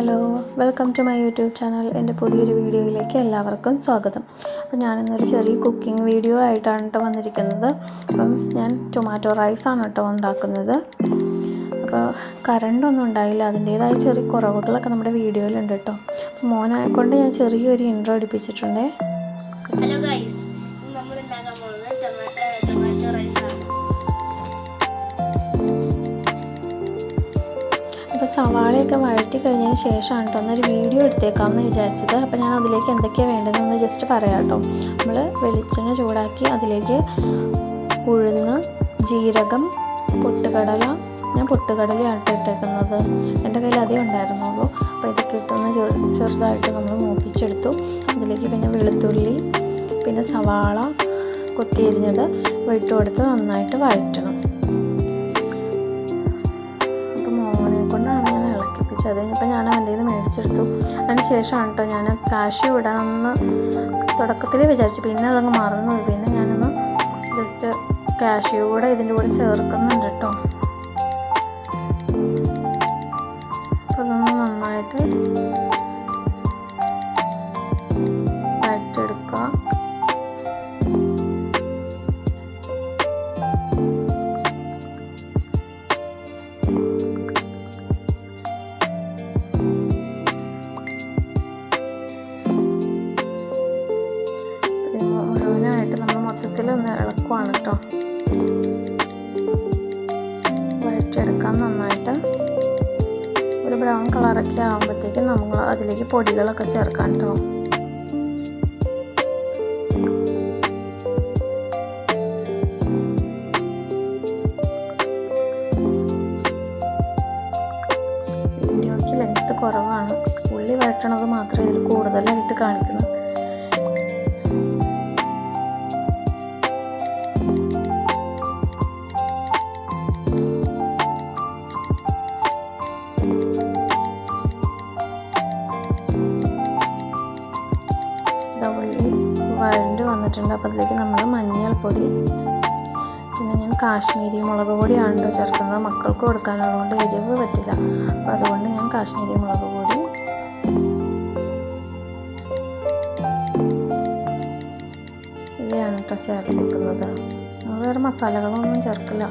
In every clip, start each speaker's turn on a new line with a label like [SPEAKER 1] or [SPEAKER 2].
[SPEAKER 1] Hello, welcome to my YouTube channel. എൻ്റെ പുതിയൊരു വീഡിയോയിലേക്ക് എല്ലാവർക്കും സ്വാഗതം. അപ്പോൾ ഞാനിന്നൊരു ചെറിയ കുക്കിംഗ് വീഡിയോ ആയിട്ടാണ് കേട്ടോ വന്നിരിക്കുന്നത്. അപ്പം ഞാൻ ടൊമാറ്റോ റൈസാണ് കേട്ടോ ഉണ്ടാക്കുന്നത്. അപ്പോൾ കറണ്ടൊന്നും ഉണ്ടായില്ല, അതിൻ്റേതായ ചെറിയ കുറവുകളൊക്കെ നമ്മുടെ വീഡിയോയിലുണ്ട് കേട്ടോ. അപ്പോൾ മോനെക്കൊണ്ട് ഞാൻ ചെറിയൊരു ഇൻട്രോ എടുപ്പിച്ചിട്ടുണ്ടേ.
[SPEAKER 2] ഹലോ ഗൈസ്, നമ്മൾ ഉണ്ടാക്കാൻ പോകുന്നത് ടൊമാറ്റോ റൈസാണ്.
[SPEAKER 1] അപ്പോൾ സവാളയൊക്കെ വഴറ്റി കഴിഞ്ഞതിന് ശേഷമാണ് കേട്ടോ ഒന്നൊരു വീഡിയോ എടുത്തേക്കാമെന്ന് വിചാരിച്ചത്. അപ്പോൾ ഞാൻ അതിലേക്ക് എന്തൊക്കെയാണ് വേണ്ടതെന്ന് ജസ്റ്റ് പറയാം കേട്ടോ. നമ്മൾ വെളിച്ചെണ്ണ ചൂടാക്കി അതിലേക്ക് ഉഴുന്ന്, ജീരകം, പൊട്ടുകടല, ഞാൻ പൊട്ടുകടലയാണ് ഇട്ടേക്കുന്നത്. എൻ്റെ കയ്യിൽ അതേ ഉണ്ടായിരുന്നുള്ളൂ. അപ്പോൾ ഇതൊക്കെ ഇട്ടൊന്ന് ചെറുതായിട്ട് നമ്മൾ മൂപ്പിച്ചെടുത്തു. അതിലേക്ക് പിന്നെ വെളുത്തുള്ളി, പിന്നെ സവാള കൊത്തിയരിഞ്ഞത് ഇട്ട് കൊടുത്ത് നന്നായിട്ട് വഴറ്റണം. അത് കഴിഞ്ഞപ്പോൾ ഞാൻ അവൻ്റെ ഇത് മേടിച്ചെടുത്തു. അതിന് ശേഷമാണ് കേട്ടോ ഞാൻ കാഷ്യൂ ഇടണമെന്ന് തുടക്കത്തിൽ വിചാരിച്ചു, പിന്നെ അതങ്ങ് മറന്നുപോയി. പിന്നെ ഞാനൊന്ന് ജസ്റ്റ് കാഷ്യൂ കൂടെ ഇതിൻ്റെ കൂടെ ചേർക്കുന്നുണ്ട് കേട്ടോ. അപ്പോൾ അതൊന്ന് നന്നായിട്ട് വഴറ്റിയെടുക്കുക. മുഴുവനായിട്ട് നമ്മൾ മൊത്തത്തിലൊന്ന് ഇളക്കുവാണ് കേട്ടോ. വഴറ്റിയെടുക്കാം നന്നായിട്ട്. ഒരു ബ്രൗൺ കളറൊക്കെ ആകുമ്പോഴത്തേക്കും നമ്മൾ അതിലേക്ക് പൊടികളൊക്കെ ചേർക്കാം കേട്ടോ. വീഡിയോയ്ക്ക് ലെങ്ത്ത് കുറവാണ്, ഉള്ളി വഴറ്റണത് മാത്രമേ ഇതിൽ കൂടുതലായിട്ട് കാണിക്കുന്നു. ഉള്ളി വഴണ്ട് വന്നിട്ടുണ്ട്. അപ്പോൾ അതിലേക്ക് നമ്മൾ മഞ്ഞൾപ്പൊടി, പിന്നെ ഞാൻ കാശ്മീരി മുളക് പൊടിയാണ് കേട്ടോ ചേർക്കുന്നത്. മക്കൾക്ക് കൊടുക്കാനുള്ളതുകൊണ്ട് എരിവ് പറ്റില്ല, അപ്പോൾ അതുകൊണ്ട് ഞാൻ കാശ്മീരി മുളക് പൊടി, ഇവയാണ് കേട്ടോ ചേർത്തിരിക്കുന്നത്. നമ്മൾ വേറെ മസാലകളൊന്നും ചേർക്കില്ല,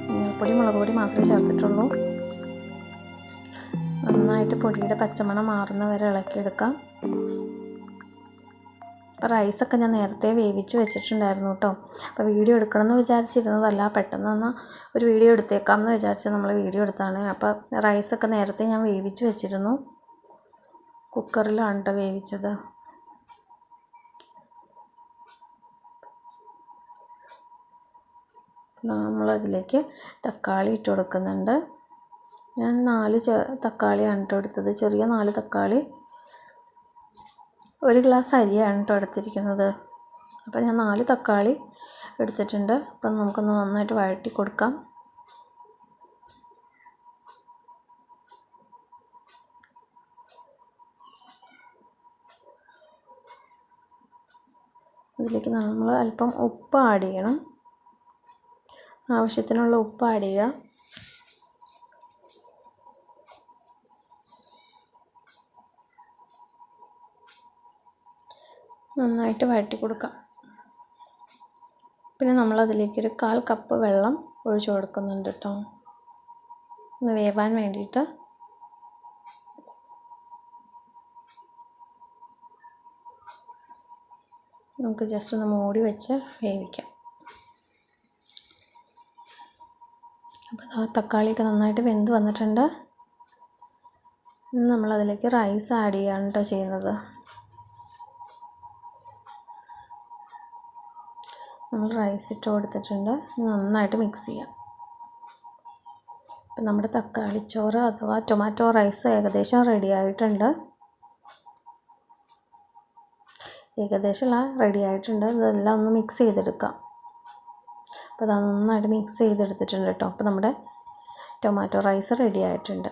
[SPEAKER 1] മഞ്ഞൾപ്പൊടി മുളക് പൊടി മാത്രമേ ചേർത്തിട്ടുള്ളൂ. നന്നായിട്ട് പൊടിയുടെ പച്ചമണം മാറുന്ന വരെ ഇളക്കിയെടുക്കാം. അപ്പോൾ റൈസൊക്കെ ഞാൻ നേരത്തെ വേവിച്ച് വെച്ചിട്ടുണ്ടായിരുന്നു കേട്ടോ. അപ്പോൾ വീഡിയോ എടുക്കണമെന്ന് വിചാരിച്ചിരുന്നതല്ല, പെട്ടെന്ന് ഒരു വീഡിയോ എടുത്തേക്കാമെന്ന് വിചാരിച്ച് നമ്മൾ വീഡിയോ എടുത്താണ്. അപ്പോൾ റൈസൊക്കെ നേരത്തെ ഞാൻ വേവിച്ച് വെച്ചിരുന്നു, കുക്കറിലാണ് കേട്ടോ വേവിച്ചത്. നമ്മളതിലേക്ക് തക്കാളി ഇട്ട് കൊടുക്കുന്നുണ്ട്. ഞാൻ 4 തക്കാളിയാണ് കേട്ടോ എടുത്തത്, ചെറിയ 4 തക്കാളി. 1 ഗ്ലാസ് അരിയാണ് കേട്ടോ എടുത്തിരിക്കുന്നത്. അപ്പോൾ ഞാൻ 4 തക്കാളി എടുത്തിട്ടുണ്ട്. അപ്പം നമുക്കൊന്ന് നന്നായിട്ട് വഴറ്റി കൊടുക്കാം. അതിലേക്ക് നമ്മൾ അല്പം ഉപ്പ് ആഡ് ചെയ്യണം, ആവശ്യത്തിനുള്ള ഉപ്പ് ആഡ് ചെയ്യുക. നന്നായിട്ട് വഴറ്റി കൊടുക്കാം. പിന്നെ നമ്മളതിലേക്കൊരു 1/4 കപ്പ് വെള്ളം ഒഴിച്ചു കൊടുക്കുന്നുണ്ട് കേട്ടോ, ഒന്ന് വേവാൻ വേണ്ടിയിട്ട്. നമുക്ക് ജസ്റ്റ് ഒന്ന് മൂടി വെച്ച് വേവിക്കാം. അപ്പോൾ തക്കാളിയൊക്കെ നന്നായിട്ട് വെന്ത് വന്നിട്ടുണ്ട്. നമ്മളതിലേക്ക് റൈസ് ആഡ് ചെയ്യുകയാണ് കേട്ടോ ചെയ്യുന്നത്. നമ്മൾ റൈസ് ഇട്ട് കൊടുത്തിട്ടുണ്ട്. നന്നായിട്ട് മിക്സ് ചെയ്യാം. അപ്പം നമ്മുടെ തക്കാളിച്ചോറ് അഥവാ ടൊമാറ്റോ റൈസ് ഏകദേശം റെഡി ആയിട്ടുണ്ട്. ഇതെല്ലാം ഒന്ന് മിക്സ് ചെയ്തെടുക്കാം. അപ്പോൾ അത് നന്നായിട്ട് മിക്സ് ചെയ്തെടുത്തിട്ടുണ്ട് കേട്ടോ. അപ്പോൾ നമ്മുടെ ടൊമാറ്റോ റൈസ് റെഡി ആയിട്ടുണ്ട്.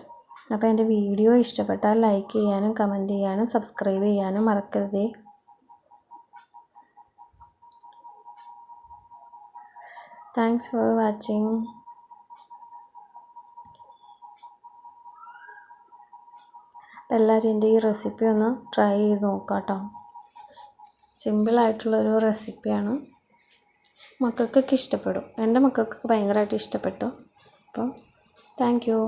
[SPEAKER 1] അപ്പോൾ എൻ്റെ വീഡിയോ ഇഷ്ടപ്പെട്ടാൽ ലൈക്ക് ചെയ്യാനും കമൻറ്റ് ചെയ്യാനും സബ്സ്ക്രൈബ് ചെയ്യാനും മറക്കരുതേ. Thanks for watching. എല്ലാവരും എൻ്റെ ഈ റെസിപ്പി ഒന്ന് ട്രൈ ചെയ്ത് നോക്കാം കേട്ടോ. സിമ്പിളായിട്ടുള്ളൊരു റെസിപ്പിയാണ്, മക്കൾക്കൊക്കെ ഇഷ്ടപ്പെടും. എൻ്റെ മക്കൾക്കൊക്കെ ഭയങ്കരമായിട്ട് ഇഷ്ടപ്പെട്ടു. അപ്പം താങ്ക് യു.